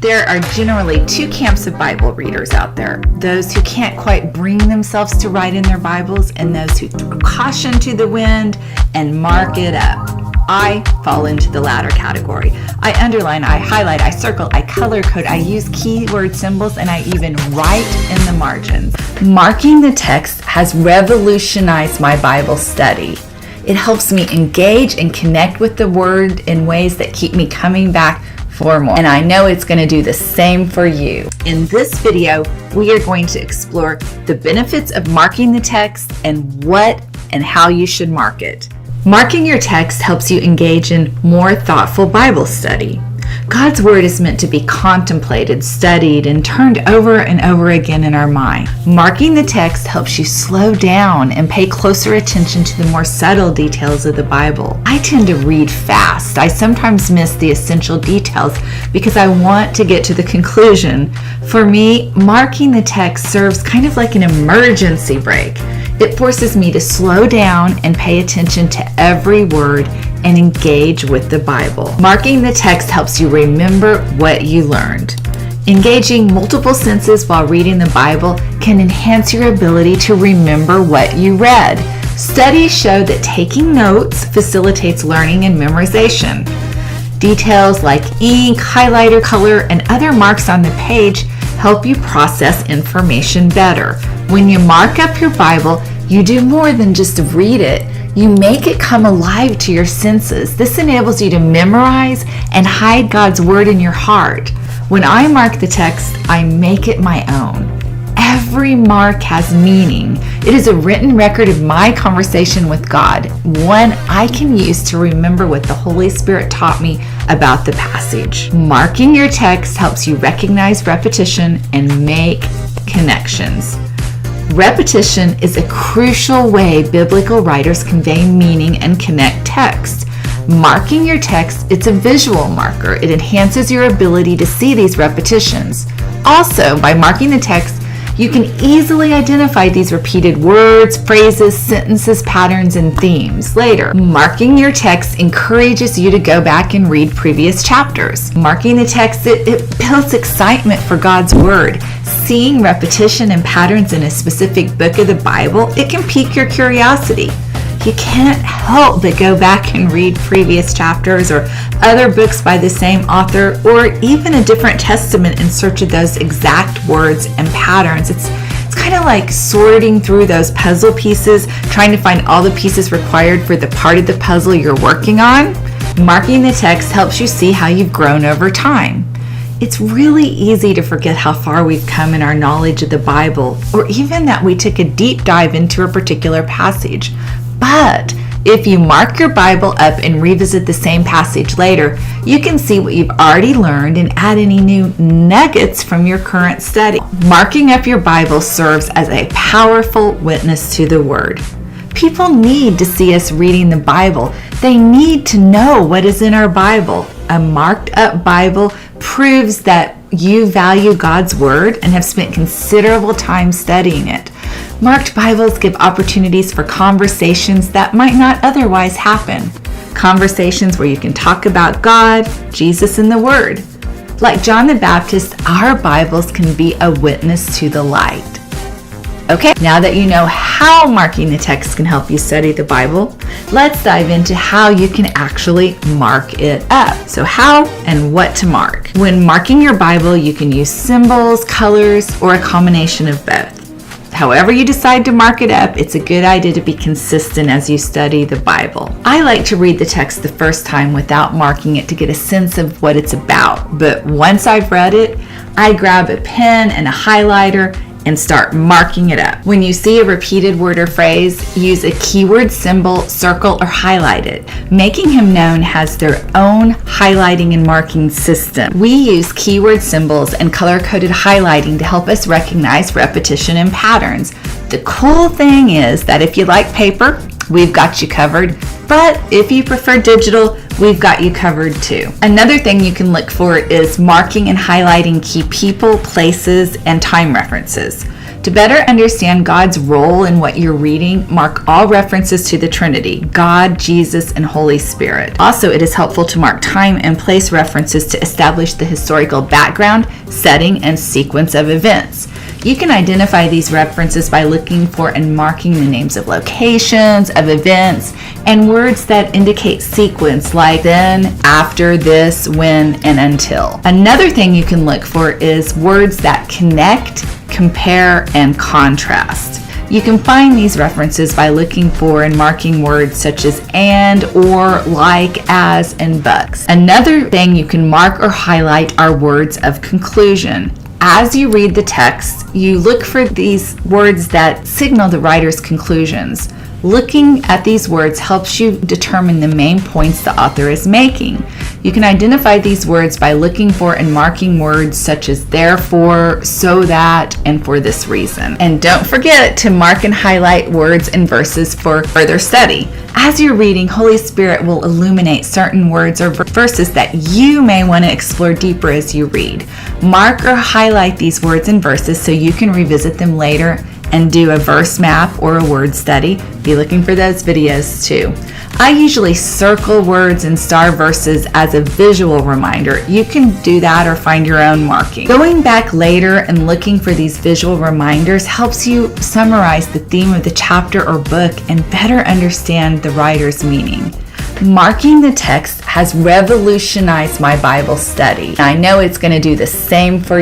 There are generally two camps of Bible readers out there. Those who can't quite bring themselves to write in their Bibles, and those who throw caution to the wind and mark it up. I fall into the latter category. I underline, I highlight, I circle, I color code, I use keyword symbols, and I even write in the margins. Marking the text has revolutionized my Bible study. It helps me engage and connect with the Word in ways that keep me coming back for more. And I know it's going to do the same for you. In this video, we are going to explore the benefits of marking the text and what and how you should mark it. Marking your text helps you engage in more thoughtful Bible study. God's Word is meant to be contemplated, studied, and turned over and over again in our mind. Marking the text helps you slow down and pay closer attention to the more subtle details of the Bible. I tend to read fast. I sometimes miss the essential details because I want to get to the conclusion. For me, marking the text serves kind of like an emergency brake. It forces me to slow down and pay attention to every word and engage with the Bible. Marking the text helps you remember what you learned. Engaging multiple senses while reading the Bible can enhance your ability to remember what you read. Studies show that taking notes facilitates learning and memorization. Details like ink, highlighter, color, and other marks on the page help you process information better. When you mark up your Bible, you do more than just read it. You make it come alive to your senses. This enables you to memorize and hide God's Word in your heart. When I mark the text, I make it my own. Every mark has meaning. It is a written record of my conversation with God, one I can use to remember what the Holy Spirit taught me about the passage. Marking your text helps you recognize repetition and make connections. Repetition is a crucial way biblical writers convey meaning and connect text. Marking your text, it's a visual marker. It enhances your ability to see these repetitions. Also, by marking the text, you can easily identify these repeated words, phrases, sentences, patterns, and themes later. Marking your text encourages you to go back and read previous chapters. Marking the text, it builds excitement for God's Word. Seeing repetition and patterns in a specific book of the Bible, it can pique your curiosity. You can't help but go back and read previous chapters or other books by the same author or even a different testament in search of those exact words and patterns. It's kind of like sorting through those puzzle pieces, trying to find all the pieces required for the part of the puzzle you're working on. Marking the text helps you see how you've grown over time. It's really easy to forget how far we've come in our knowledge of the Bible, or even that we took a deep dive into a particular passage. But if you mark your Bible up and revisit the same passage later, you can see what you've already learned and add any new nuggets from your current study. Marking up your Bible serves as a powerful witness to the Word. People need to see us reading the Bible. They need to know what is in our Bible. A marked up Bible proves that you value God's Word and have spent considerable time studying it. Marked Bibles give opportunities for conversations that might not otherwise happen. Conversations where you can talk about God, Jesus, and the Word. Like John the Baptist, our Bibles can be a witness to the light. Okay, now that you know how marking the text can help you study the Bible, let's dive into how you can actually mark it up. So how and what to mark. When marking your Bible, you can use symbols, colors, or a combination of both. However you decide to mark it up, it's a good idea to be consistent as you study the Bible. I like to read the text the first time without marking it to get a sense of what it's about. But once I've read it, I grab a pen and a highlighter and start marking it up. When you see a repeated word or phrase, use a keyword symbol, circle, or highlight it. Making Him Known has their own highlighting and marking system. We use keyword symbols and color-coded highlighting to help us recognize repetition and patterns. The cool thing is that if you like paper, we've got you covered. But if you prefer digital, we've got you covered too. Another thing you can look for is marking and highlighting key people, places, and time references. To better understand God's role in what you're reading, mark all references to the Trinity, God, Jesus, and Holy Spirit. Also, it is helpful to mark time and place references to establish the historical background, setting, and sequence of events. You can identify these references by looking for and marking the names of locations, of events, and words that indicate sequence like then, after, this, when, and until. Another thing you can look for is words that connect, compare, and contrast. You can find these references by looking for and marking words such as and, or, like, as, and but. Another thing you can mark or highlight are words of conclusion. As you read the text, you look for these words that signal the writer's conclusions. Looking at these words helps you determine the main points the author is making. You can identify these words by looking for and marking words such as therefore, so that, and for this reason. And don't forget to mark and highlight words and verses for further study. As you're reading, Holy Spirit will illuminate certain words or verses that you may want to explore deeper as you read. Mark or highlight these words and verses so you can revisit them later and do a verse map or a word study. Be looking for those videos too. I usually circle words and star verses as a visual reminder. You can do that or find your own marking. Going back later and looking for these visual reminders helps you summarize the theme of the chapter or book and better understand the writer's meaning. Marking the text has revolutionized my Bible study. I know it's going to do the same for